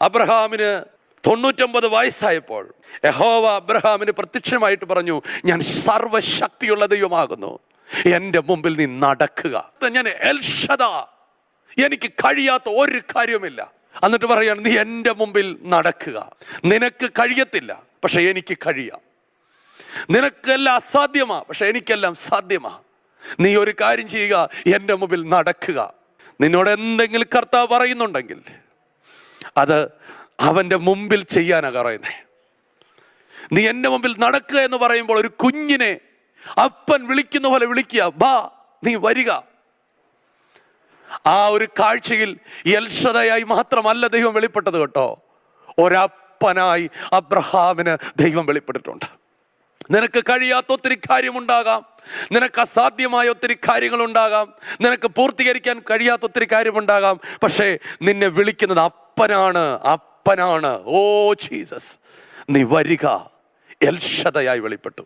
അബ്രഹാമിന് 99 വയസ്സായപ്പോൾ യഹോവ അബ്രഹാമിന് പ്രത്യക്ഷമായിട്ട് പറഞ്ഞു, ഞാൻ സർവശക്തിയുള്ള ദൈവമാകുന്നു, എൻ്റെ മുമ്പിൽ നീ നടക്കുക. ഞാൻ എൽ ഷദാ, എനിക്ക് കഴിയാത്ത ഒരു കാര്യവുമില്ല. എന്നിട്ട് പറയാണ്, നീ എൻ്റെ മുമ്പിൽ നടക്കുക. നിനക്ക് കഴിയത്തില്ല, പക്ഷെ എനിക്ക് കഴിയാം. നിനക്കെല്ലാം അസാധ്യമാ, പക്ഷെ എനിക്കെല്ലാം സാധ്യമാ. നീ ഒരു കാര്യം ചെയ്യുക, എൻ്റെ മുമ്പിൽ നടക്കുക. നിന്നോട് എന്തെങ്കിലും കർത്താവ് പറയുന്നുണ്ടെങ്കിൽ അത് അവൻ്റെ മുമ്പിൽ ചെയ്യാനാണ് പറയുന്നത്. നീ എൻ്റെ മുമ്പിൽ നടക്കുക എന്ന് പറയുമ്പോൾ ഒരു കുഞ്ഞിനെ അപ്പൻ വിളിക്കുന്ന പോലെ വിളിക്കുക, ബാ നീ വരിക. ആ ഒരു കാഴ്ചയിൽ എൽഷദായി മാത്രമല്ല ദൈവം വെളിപ്പെട്ടത് കേട്ടോ, ഒരപ്പനായി അബ്രഹാമിന് ദൈവം വെളിപ്പെട്ടിട്ടുണ്ട്. നിനക്ക് കഴിയാത്ത ഒത്തിരി കാര്യമുണ്ടാകാം, നിനക്ക് അസാധ്യമായ ഒത്തിരി കാര്യങ്ങളുണ്ടാകാം, നിനക്ക് പൂർത്തീകരിക്കാൻ കഴിയാത്ത ഒത്തിരി കാര്യമുണ്ടാകാം. പക്ഷേ നിന്നെ വിളിക്കുന്നത് അപ്പനാണ്, അപ്പനാണ്. ഓ ജീസസ്, നീ വരിക. എൽഷദായി വെളിപ്പെട്ടു.